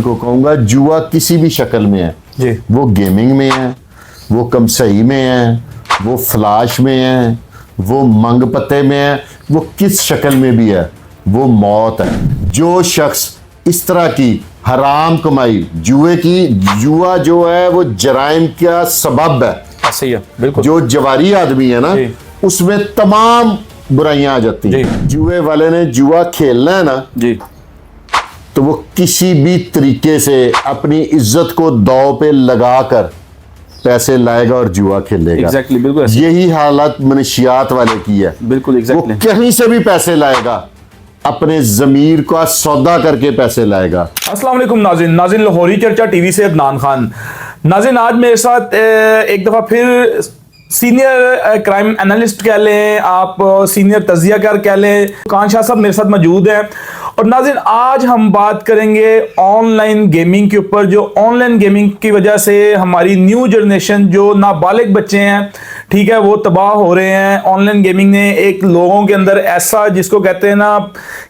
को कहूँगा, जुआ किसी भी शक्ल में है जी। वो गेमिंग में है, वो कमसई में है, वो फ्लाश में है, वो मंग पत्ते में है, वो किस शक्ल में भी है, वो मौत है। जो शख्स इस तरह की हराम कमाई जुआ जो है वो जराइम का सबब है। सही है, बिल्कुल। जो जवारी आदमी है ना, उसमें तमाम बुराइयां आ जाती हैं। जुए वाले ने जुआ खेलना है ना जी, तो वो किसी भी तरीके से अपनी इज्जत को दांव पे लगाकर पैसे लाएगा और जुआ खेलेगा। एग्जैक्टली, बिल्कुल। यही हालत मनशियात वाले की है। बिल्कुल एग्जैक्टली। वो कहीं से भी पैसे लाएगा, अपने जमीर का सौदा करके पैसे लाएगा। अस्सलाम वालेकुम नाज़रीन, लाहौरी चर्चा टीवी से अदनान खान। नाज़रीन, आज मेरे साथ एक दफ़ा फिर सीनियर क्राइम एनालिस्ट कह लें, आप सीनियर तज्जियाकार कह लें, फुरकान शाह साहब मेरे साथ मौजूद हैं। और नाज़रीन, आज हम बात करेंगे ऑनलाइन गेमिंग के ऊपर। जो ऑनलाइन गेमिंग की वजह से हमारी न्यू जनरेशन, जो नाबालिग बच्चे हैं, ठीक है, वो तबाह हो रहे हैं। ऑनलाइन गेमिंग ने एक लोगों के अंदर ऐसा, जिसको कहते हैं ना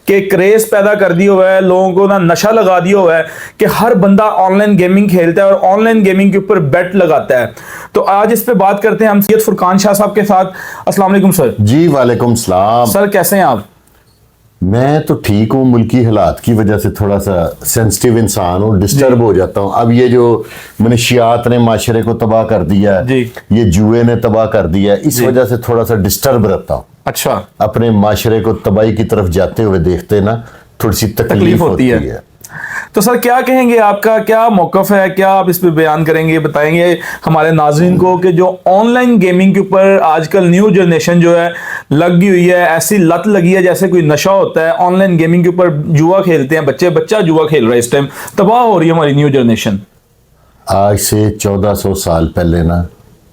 कि क्रेज पैदा कर दिया हुआ है, लोगों को ना नशा लगा दिया हुआ है कि हर बंदा ऑनलाइन गेमिंग खेलता है और ऑनलाइन गेमिंग के ऊपर बेट लगाता है। तो आज इस पे बात करते हैं हम सैयद फुरकान शाह साहब के साथ। अस्सलाम वालेकुम सर। जी वालेकुम सलाम। सर कैसे हैं आप? मैं तो ठीक हूँ, मुल्की हालात की वजह से थोड़ा सा सेंसिटिव इंसान हूँ, डिस्टर्ब हो जाता हूँ। अब ये जो मनशियात ने माशरे को तबाह कर दिया है, ये जुए ने तबाह कर दिया है, इस वजह से थोड़ा सा डिस्टर्ब रहता हूँ। अच्छा। अपने माशरे को तबाही की तरफ जाते हुए देखते ना, थोड़ी सी तकलीफ होती है। तो सर क्या कहेंगे, आपका क्या मौकफ है, क्या आप इस पे बयान करेंगे, बताएंगे हमारे नाज़रीन को कि जो ऑनलाइन गेमिंग के ऊपर आजकल न्यू जनरेशन जो है लगी हुई है, ऐसी लत लगी है जैसे कोई नशा होता है। ऑनलाइन गेमिंग के ऊपर जुआ खेलते हैं बच्चा जुआ खेल रहा है, इस टाइम तबाह हो रही है हमारी न्यू जनरेशन। आज से 1400 साल पहले ना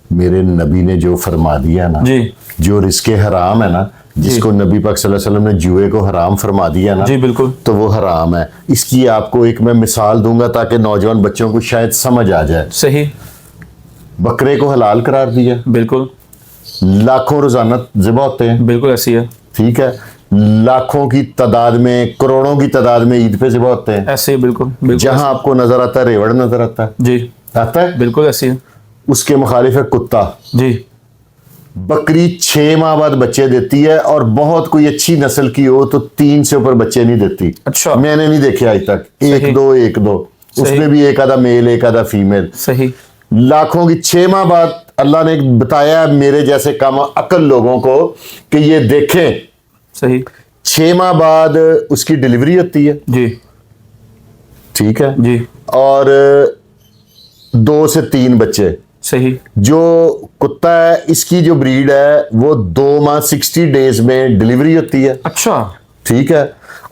मेरे नबी ने जो फरमा दिया ना जी, जो रिस्के हराम है ना, जिसको नबी पाक सल्लल्लाहु अलैहि वसल्लम ने जुए को हराम फरमा दिया ना, जी बिल्कुल, तो वो हराम है। इसकी आपको एक मैं मिसाल दूंगा ताकि नौजवान बच्चों को शायद समझ आ जाए। सही। बकरे को हलाल करार दिया, बिल्कुल। लाखों रोजाना ज़िबा होते हैं, बिल्कुल ऐसी है। ठीक है, लाखों की तादाद में, करोड़ों की तादाद में ईद पे ज़िबा होते हैं। ऐसे ही, बिल्कुल बिल्कुल। जहां आपको नजर आता है रेवड़ नजर आता है, जी आता है, बिल्कुल ऐसी है। उसके मुखालिफ है कुत्ता। जी। बकरी 6 माह बाद बच्चे देती है और बहुत कोई अच्छी नस्ल की हो तो 3 से ऊपर बच्चे नहीं देती। अच्छा। मैंने नहीं देखे आज तक, एक दो, उसमें भी एक आधा मेल एक आधा फीमेल। सही। लाखों की 6 माह बाद अल्लाह ने बताया मेरे जैसे कम अकल लोगों को कि ये देखें। सही। 6 माह बाद उसकी डिलीवरी होती है। जी। ठीक है जी। और 2 से 3 बच्चे। सही। जो कुत्ता है, इसकी जो ब्रीड है वो 2 माह 60 डेज में डिलीवरी होती है। अच्छा। ठीक है,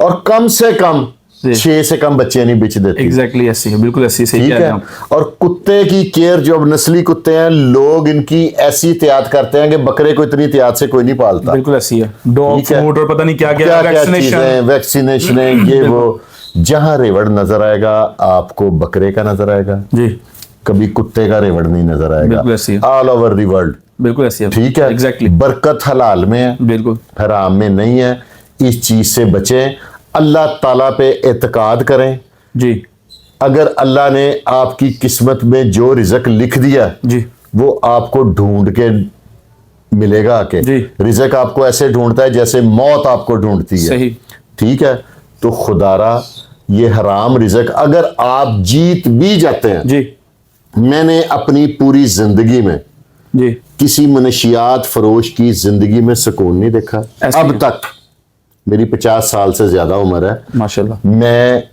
और कम से कम 6 से कम बच्चे नहीं बिच देती। एग्जैक्टली ऐसी है, बिल्कुल ऐसी। सही ठीक है। और कुत्ते की केयर, जो अब नस्ली कुत्ते हैं, लोग इनकी ऐसी एहतियात करते हैं कि बकरे को इतनी एहतियात से कोई नहीं पालता। बिल्कुल ऐसी है। डॉग फूड और पता नहीं क्या क्या वैक्सीनेशन है, ये वो। जहां रेवड़ नजर आएगा आपको बकरे का नजर आएगा जी, कभी कुत्ते का रेवड़ नहीं नजर आएगा। ऑल ओवर द वर्ल्ड बिल्कुल ऐसी है। ठीक है, एग्जैक्टली। बरकत हलाल में है, बिल्कुल हराम में नहीं है। इस चीज से बचें, अल्लाह ताला पे एतकाद करें जी। अगर अल्लाह ने आपकी किस्मत में जो रिज़्क लिख दिया जी, वो आपको ढूंढ के मिलेगा आके। रिज़्क आपको ऐसे ढूंढता है जैसे मौत आपको ढूंढती है। सही। ठीक है, तो खुदारा ये हराम रिज़्क अगर आप जीत भी जाते हैं जी, मैंने अपनी पूरी जिंदगी में जी किसी मनशियात फरोश की जिंदगी में सुकून नहीं देखा अब तक। मेरी 50 साल से ज्यादा उम्र है माशाल्लाह। मैं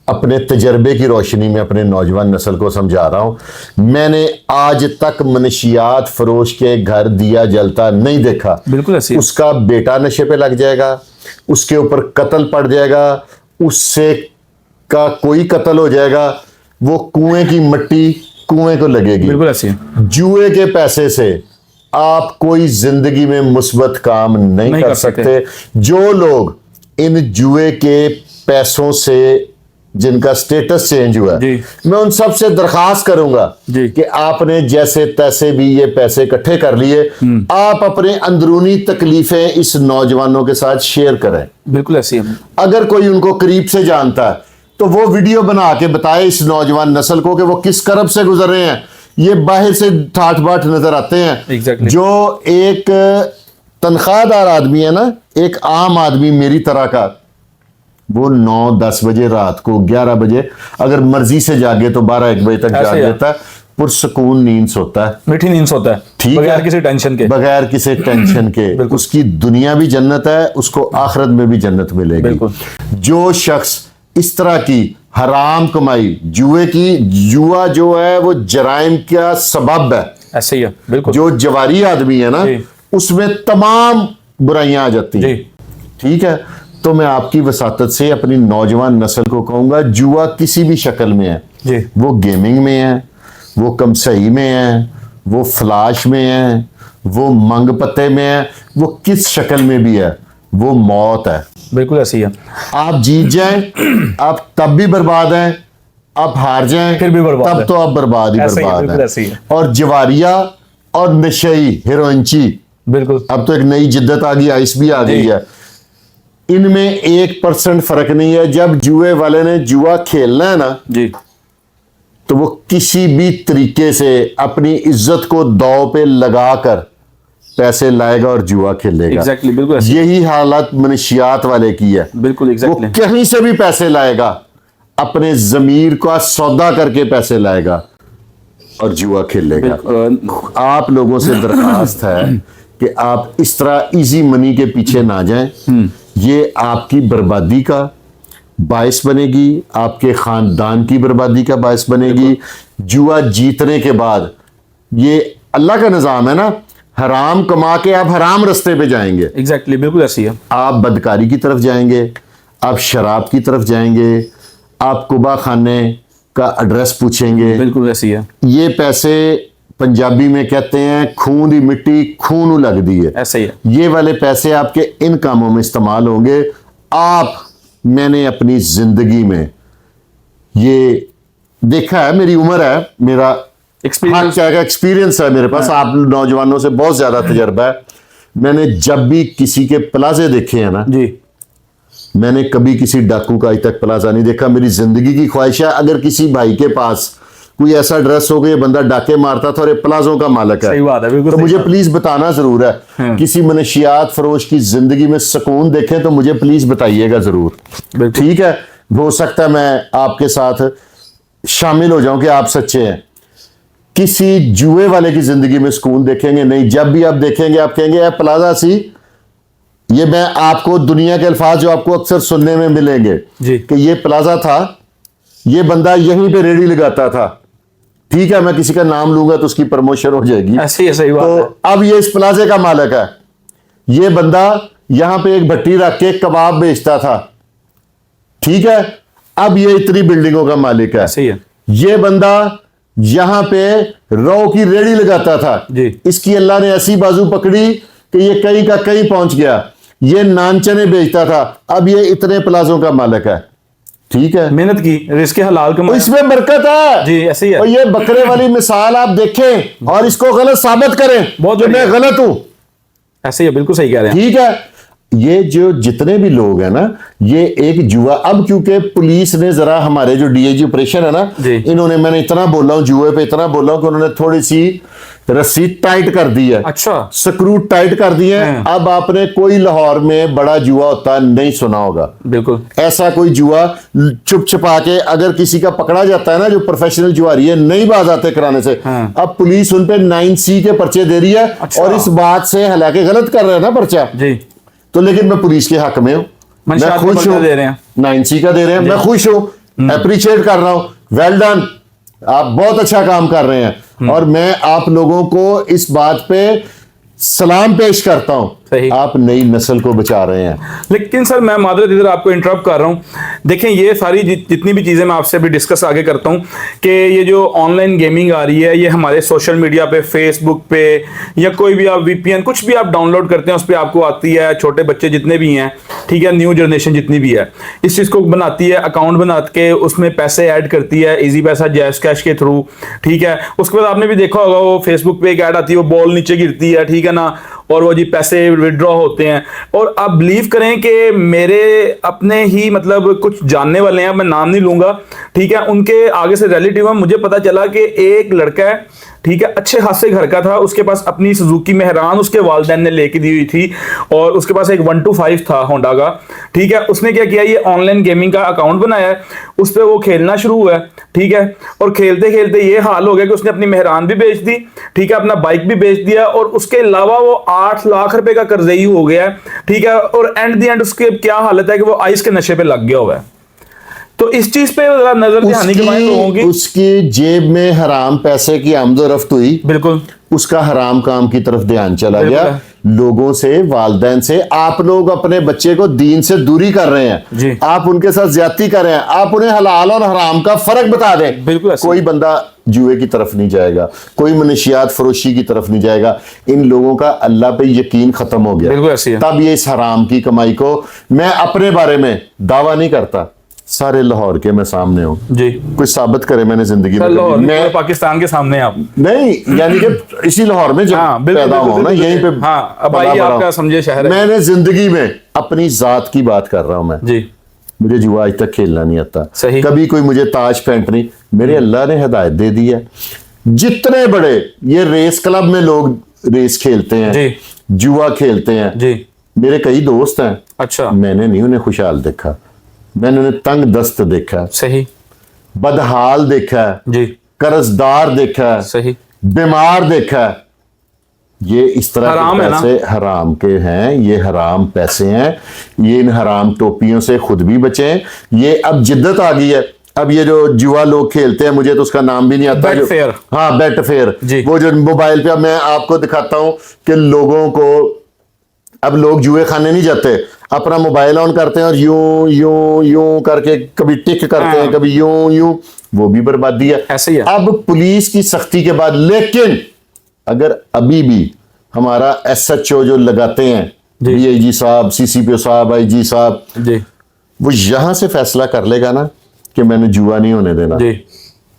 अपने तजर्बे की रोशनी में अपने नौजवान नस्ल को समझा रहा हूं, मैंने आज तक मनशियात फरोश के घर दिया जलता नहीं देखा। बिल्कुल ऐसी। उसका बेटा नशे पे लग जाएगा, उसके ऊपर कत्ल पड़ जाएगा, उससे का कोई कत्ल हो जाएगा, वो कुएं की मिट्टी कुएं को लगेगी। बिल्कुल ऐसी। जुए के पैसे से आप कोई जिंदगी में मुस्बत काम नहीं कर सकते। जो लोग इन जुए के पैसों से जिनका स्टेटस चेंज हुआ है, मैं उन सब से दरखास्त करूंगा कि आपने जैसे तैसे भी ये पैसे इकट्ठे कर लिए, आप अपने अंदरूनी तकलीफें इस नौजवानों के साथ शेयर करें। बिल्कुल ऐसी है। अगर कोई उनको करीब से जानता है तो वो वीडियो बना के बताए इस नौजवान नस्ल को कि वो किस करब से गुजर रहे हैं। ये बाहर से ठाठ बाट नजर आते हैं। Exactly. जो एक तनख्वाहदार आदमी है ना, एक आम आदमी मेरी तरह का, वो 9-10 बजे रात को 11 बजे अगर मर्जी से जागे तो 12-1 बजे तक ऐसे जाग ही है। लेता है, पुरसकून नींद सोता है, मीठी नींद सोता है, ठीक बगैर है, किसी टेंशन के। बगैर किसी टेंशन के। उसकी दुनिया भी जन्नत है, उसको आखिरत में भी जन्नत मिलेगी। बिल्कुल। जो शख्स इस तरह की हराम कमाई, जुआ जो है वो जराइम का सबब है। ऐसे ही है, बिल्कुल। जो जवारी आदमी है ना, जी। उसमें तमाम बुराइयां आ जाती हैं। जी। ठीक है, तो मैं आपकी वसातत से अपनी नौजवान नस्ल को कहूंगा, जुआ किसी भी शक्ल में है, जी। वो गेमिंग में है, वो कमसई में है, वो फ्लाश में है, वो मंग पत्ते में है, वो किस शक्ल में भी है, वो मौत है। बिल्कुल ऐसी है। आप जीत जाएं आप तब भी बर्बाद हैं, आप हार जाएं फिर भी बर्बाद तब है। तो आप बर्बाद ही ऐसे ही है, बर्बाद बिल्कुल हैं। ऐसे ही है। और जवारिया और नशई हीरोइनची, बिल्कुल। अब तो एक नई जिद्दत आ गई, आइस भी आ गई जी। है। इनमें 1% फर्क नहीं है। जब जुए वाले ने जुआ खेलना है ना, जी। तो वो किसी भी तरीके से अपनी इज्जत को दांव पे लगाकर पैसे लाएगा और जुआ खेलेगा। एग्जैक्टली, बिल्कुल ऐसे। यही हालत मनशियात वाले की है। बिल्कुल वो एग्जैक्टली। कहीं से भी पैसे लाएगा, अपने जमीर का सौदा करके पैसे लाएगा और जुआ खेलेगा। आप लोगों से दरखास्त है कि आप इस तरह इजी मनी के पीछे ना जाएं। ये आपकी बर्बादी का बायस बनेगी, आपके खानदान की बर्बादी का बायस बनेगी। जुआ जीतने के बाद, ये अल्लाह का निज़ाम है ना, हराम कमा के आप हराम रास्ते पे जाएंगे। एग्जैक्टली, बिल्कुल ऐसी है। आप बदकारी की तरफ जाएंगे, आप शराब की तरफ जाएंगे, आप कुबा खाने का एड्रेस पूछेंगे। बिल्कुल ऐसी है। ये पैसे पंजाबी में कहते हैं खून दी मिट्टी खून लग दी है। ऐसे ही है। ये वाले पैसे आपके इन कामों में इस्तेमाल होंगे। मैंने अपनी जिंदगी में ये देखा है, मेरी उम्र है, मेरा एक्सपीरियंस है मेरे पास। आप नौजवानों से बहुत ज्यादा तजर्बा है। मैंने जब भी किसी के प्लाजे देखे हैं ना, जी। मैंने कभी किसी डाकू का आज तक प्लाजा नहीं देखा। मेरी जिंदगी की ख्वाहिश है, अगर किसी भाई के पास कोई ऐसा ड्रेस हो गया, बंदा डाके मारता था और ये प्लाजों का मालिक है, सही बात है, बिल्कुल तो सही मुझे बात। प्लीज बताना जरूर है। किसी मनशियात फरोश की जिंदगी में सुकून देखें तो मुझे प्लीज बताइएगा जरूर। बिल्कुल। ठीक है, हो सकता है मैं आपके साथ शामिल हो जाऊं कि आप सच्चे हैं। किसी जुए वाले की जिंदगी में सुकून देखेंगे नहीं। जब भी आप देखेंगे आप कहेंगे यार प्लाजा सी, ये मैं आपको दुनिया के अल्फाज जो आपको अक्सर सुनने में मिलेंगे जी। कि ये प्लाजा था, ये बंदा यहीं पे रेडी लगाता था। ठीक है, मैं किसी का नाम लूंगा तो उसकी प्रमोशन हो जाएगी। ऐसे ही, सही बात है। तो अब ये इस प्लाजे का मालिक है। ये बंदा यहां पे एक भट्टी रख के कबाब बेचता था। ठीक है, अब ये इतनी बिल्डिंगों का मालिक है। ऐसे ही है। ये बंदा यहां पे रौ की रेड़ी लगाता था। जी। इसकी अल्लाह ने ऐसी बाजू पकड़ी कि ये कहीं का कहीं पहुंच गया। ये नान चने बेचता था, अब ये इतने प्लाजों का मालिक है। ठीक है, मेहनत की, रिस्क हलाल तो कमाया। इसमें बरकत है। जी, ऐसे ही है। और ये बकरे वाली मिसाल आप देखें और इसको गलत साबित करें बहुत कि मैं बढ़िया। गलत हूं। ऐसे ही है, बिल्कुल सही कह रहे हैं। ठीक है, ये जो जितने भी लोग हैं ना, ये एक जुआ, अब क्योंकि पुलिस ने जरा हमारे जो डीआईजी ऑपरेशन है ना, जी। इन्होंने, मैंने इतना बोला हूं जुए पे, इतना बोला हूं कि उन्होंने थोड़ी सी रस्सी टाइट कर दी है। अच्छा। स्क्रू टाइट कर दिए हैं। हैं। अब आपने कोई लाहौर में बड़ा जुआ होता है नहीं सुना होगा। बिल्कुल। ऐसा कोई जुआ चुप छुपा के अगर किसी का पकड़ा जाता है ना, जो प्रोफेशनल जुआरी है, नहीं बाज आते कराने से, हाँ। अब पुलिस उन पे 9C के पर्चे दे रही है। अच्छा। और इस बात से हालांकि गलत कर रहे हैं ना पर्चा, जी। तो लेकिन मैं पुलिस के हक में हूं, मैं मंशियात खुश पर्चा हूं। दे रहे हैं। 9C का दे रहे हैं, मैं खुश हूं, अप्रिशिएट कर रहा हूं। वेल डन, आप बहुत अच्छा काम कर रहे हैं और मैं आप लोगों को इस बात पे सलाम पेश करता हूं। सही। आप नई नस्ल को बचा रहे हैं। लेकिन सर, मैं मादरत इधर आपको इंटरप्ट कर रहा हूँ। देखें, ये सारी जितनी भी चीज़ें मैं आपसे अभी डिस्कस आगे करता हूँ कि ये जो ऑनलाइन गेमिंग आ रही है, ये हमारे सोशल मीडिया पे, फेसबुक पे, या कोई भी आप VPN कुछ भी आप डाउनलोड करते हैं उस पर आपको आती है। छोटे बच्चे जितने भी हैं, ठीक है, न्यू जनरेशन जितनी भी है, इस चीज़ को बनाती है, अकाउंट बना के उसमें पैसे ऐड करती है, इजी पैसा, जैस कैश के थ्रू। ठीक है, उसके बाद आपने भी देखा होगा वो फेसबुक पे एक ऐड आती है, वो बॉल नीचे गिरती है, ठीक है ना, और वो जी पैसे विड्रॉ होते हैं। और आप बिलीव करें कि मेरे अपने ही मतलब कुछ जानने वाले हैं, मैं नाम नहीं लूंगा, ठीक है, उनके आगे से रिलेटिव है, मुझे पता चला कि एक लड़का है, ठीक है, अच्छे खासे घर का था, उसके पास अपनी सुजुकी मेहरान उसके वालिदैन ने लेके दी हुई थी, और उसके पास एक 125 था होंडा का, ठीक है। उसने क्या किया, ये ऑनलाइन गेमिंग का अकाउंट बनाया है, उस पर वो खेलना शुरू हुआ है, ठीक है। और खेलते खेलते ये हाल हो गया कि उसने अपनी मेहरान भी बेच दी, ठीक है, अपना बाइक भी बेच दिया, और उसके अलावा वो 8 लाख रुपए का कर्जई हो गया है, ठीक है। और एंड द एंड उसके क्या हालत है कि वो आइस के नशे पे लग गया हुआ है। तो इस चीज पे नजर ध्यान की बात होगी। उसकी जेब में हराम पैसे की आमदोरफ्त हुई, बिल्कुल, उसका हराम काम की तरफ ध्यान चला बिल्कुल गया, लोगों से, वालिदैन से। आप लोग अपने बच्चे को दीन से दूरी कर रहे हैं जी। आप उनके साथ ज्यादती कर रहे हैं, आप उन्हें हलाल और हराम का फर्क बता दें। बिल्कुल ऐसे। कोई बंदा जुए की तरफ नहीं जाएगा, कोई मनशियात फरोशी की तरफ नहीं जाएगा। इन लोगों का अल्लाह पे यकीन खत्म हो गया, बिल्कुल ऐसे है। तब ये इस हराम की कमाई को, मैं अपने बारे में दावा नहीं करता, सारे लाहौर के मैं सामने हूं जी, कुछ साबित करे मैंने जिंदगी में लाहौर कभी। में, मैं पाकिस्तान के सामने आप नहीं, यानी कि इसी लाहौर में जब हाँ, बिल्कुल, पैदा हुआ ना, बिल्कुल, यहीं पे हाँ, अब पला आइए बड़ा आपका हूं। समझे शहर है। मैंने जिंदगी में अपनी जात की बात कर रहा हूं मैं, जी, मुझे जुआ आज तक खेलना नहीं आता, सही। कभी कोई मुझे ताज पैंट नहीं, मेरे अल्लाह ने हिदायत दे दी है। जितने बड़े ये रेस क्लब में लोग रेस खेलते हैं, जी, जुआ खेलते हैं, जी, मेरे कई दोस्त हैं, अच्छा, मैंने नहीं उन्हें खुशहाल देखा, मैंने उन्हें तंग दस्त देखा, सही, बदहाल देखा है, जी, कर्जदार देखा है, सही, बीमार देखा है। ये इस तरह हराम के है ना? पैसे हराम के हैं, ये हराम पैसे हैं, ये इन हराम टोपियों से खुद भी बचें। ये अब जिद्दत आ गई है, अब ये जो जुआ लोग खेलते हैं, मुझे तो उसका नाम भी नहीं आता, बेट फेयर। हाँ, बेट फेयर, जी। वो जो मोबाइल पे, अब मैं आपको दिखाता हूं कि लोगों को, अब लोग जुए खाने नहीं जाते, अपना मोबाइल ऑन करते हैं और यूं यूं यूं करके कभी टिक करते हैं, कभी यूं यूं, वो भी बर्बादी है। ऐसे ही है। अब पुलिस की सख्ती के बाद, लेकिन अगर अभी भी हमारा SHO जो लगाते हैं, जी। DIG साहब, CCPO साहब, IG साहब, जी, वो यहां से फैसला कर लेगा ना कि मैंने जुआ नहीं होने देना, जी,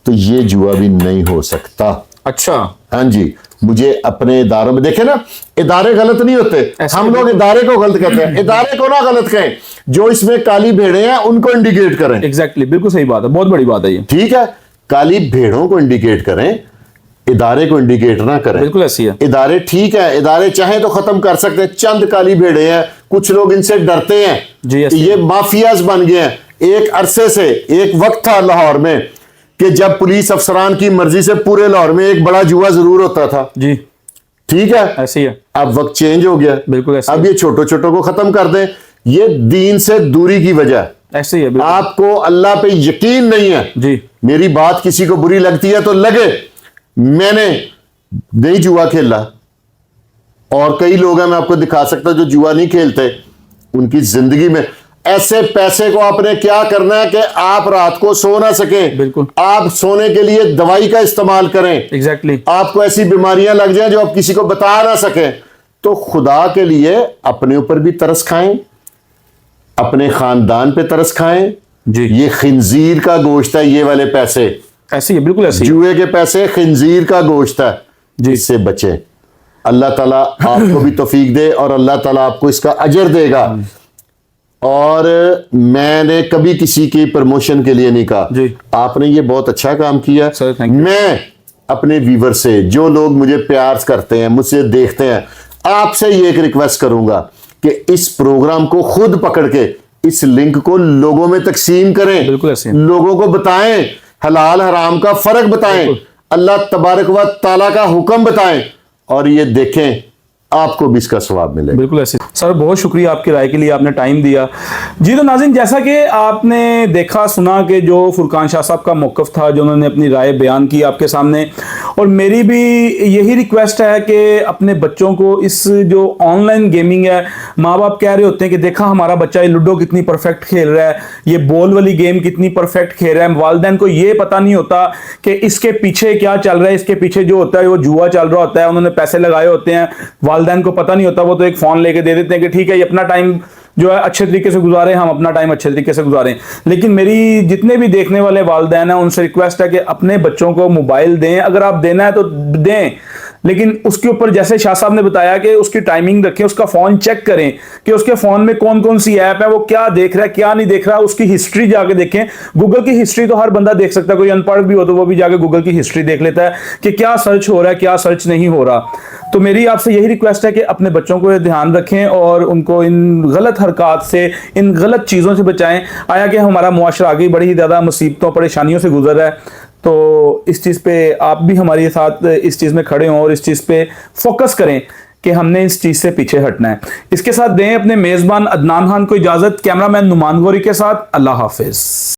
तो ये जुआ भी नहीं हो सकता। अच्छा, हाँ जी, मुझे अपने इदारों में देखे ना, इदारे गलत नहीं होते, ऐसे हम लोग इदारे को गलत कहते हैं, इदारे को ना गलत कहें, जो इसमें काली भेड़ें हैं उनको इंडिकेट करें। एग्जैक्टली, बिल्कुल सही बात है, बहुत बड़ी बात है ये, ठीक है, काली भेड़ों को इंडिकेट करें, इदारे को इंडिकेट ना करें। बिल्कुल ऐसी है। इदारे ठीक है, इदारे चाहे तो खत्म कर सकते हैं, चंद काली भेड़े हैं, कुछ लोग इनसे डरते हैं जी, ऐसी ये माफियाज बन गए हैं। एक अरसे से, एक वक्त था लाहौर में कि जब पुलिस अफसरान की मर्जी से पूरे लाहौर में एक बड़ा जुआ जरूर होता था, जी, ठीक है, ऐसी है, अब वक्त चेंज हो गया, बिल्कुल ऐसे अब ये छोटो छोटो को खत्म कर दें। ये दीन से दूरी की वजह, ऐसे ही है, बिल्कुल। आपको अल्लाह पे यकीन नहीं है, जी, मेरी बात किसी को बुरी लगती है तो लगे, मैंने नहीं जुआ खेला, और कई लोग हैं, मैं आपको दिखा सकता जो जुआ नहीं खेलते, उनकी जिंदगी में ऐसे पैसे को आपने क्या करना है कि आप रात को सो ना सके, बिल्कुल। आप सोने के लिए दवाई का इस्तेमाल करें, एग्जैक्टली, आपको ऐसी बीमारियां लग जाएं जो आप किसी को बता ना सके, तो खुदा के लिए अपने ऊपर भी तरस खाएं, अपने खानदान पे तरस खाएं। जी, ये खिंजीर का गोश्त है, ये वाले पैसे, ऐसी है, बिल्कुल ऐसी है, जुए के पैसे खिंजीर का गोश्त है, जी। इससे बचें। अल्लाह ताला आपको भी तौफीक दे और अल्लाह ताला आपको इसका अजर देगा। और मैंने कभी किसी की प्रमोशन के लिए नहीं कहा, जी। आपने ये बहुत अच्छा काम किया। Sir, thank you. मैं अपने व्यूवर से, जो लोग मुझे प्यार करते हैं, मुझसे देखते हैं, आपसे ये एक रिक्वेस्ट करूंगा कि इस प्रोग्राम को खुद पकड़ के इस लिंक को लोगों में तकसीम करें, बिल्कुल ऐसे। लोगों को बताएं, हलाल हराम का फर्क बताएं, अल्लाह तबारक व तआला का हुक्म बताएं, और ये देखें आपको भी इसका सवाब मिलेगा। बिल्कुल ऐसे। सर, बहुत शुक्रिया आपकी राय के लिए, आपने टाइम दिया। जी, तो नाज़रीन, जैसा कि आपने देखा सुना कि जो फुरकान शाह साहब का मौक़िफ़ था, जो उन्होंने अपनी राय बयान की आपके सामने, और मेरी भी यही रिक्वेस्ट है कि अपने बच्चों को इस जो ऑनलाइन गेमिंग है, माँ बाप कह रहे होते हैं कि देखा हमारा बच्चा ये लूडो कितनी परफेक्ट खेल रहा है, ये बॉल वाली गेम कितनी परफेक्ट खेल रहा है, वालिदैन को ये पता नहीं होता कि इसके पीछे क्या चल रहा है, इसके पीछे जो होता है वो जुआ चल रहा होता है, उन्होंने पैसे लगाए होते हैं, वालिदैन को पता नहीं होता, वो तो एक फ़ोन लेके दे देते हैं कि ठीक है ये अपना टाइम जो है अच्छे तरीके से गुजारें, हम अपना टाइम अच्छे तरीके से गुजारें। लेकिन मेरी जितने भी देखने वाले वालिदैन हैं उनसे रिक्वेस्ट है कि अपने बच्चों को मोबाइल दें, अगर आप देना है तो दें, लेकिन उसके ऊपर जैसे शाह साहब ने बताया कि उसकी टाइमिंग रखें, उसका फोन चेक करें कि उसके फोन में कौन कौन सी ऐप है, वो क्या देख रहा है क्या नहीं देख रहा, उसकी हिस्ट्री जाके देखें। गूगल की हिस्ट्री तो हर बंदा देख सकता है, कोई अनपढ़ भी हो तो वो भी जाके गूगल की हिस्ट्री देख लेता है कि क्या सर्च हो रहा है क्या सर्च नहीं हो रहा। तो मेरी आपसे यही रिक्वेस्ट है कि अपने बच्चों को ध्यान रखें और उनको इन गलत हरकत से, इन गलत चीज़ों से बचाएं। आया कि हमारा मुआशरा आगे बड़ी ही ज़्यादा मुसीबतों परेशानियों से गुजर रहा है, तो इस चीज़ पे आप भी हमारे साथ इस चीज़ में खड़े हों और इस चीज़ पे फोकस करें कि हमने इस चीज़ से पीछे हटना है। इसके साथ दें अपने मेज़बान अदनान खान को इजाज़त। कैमरामैन नुमान गौरी के साथ अल्लाह हाफिज़।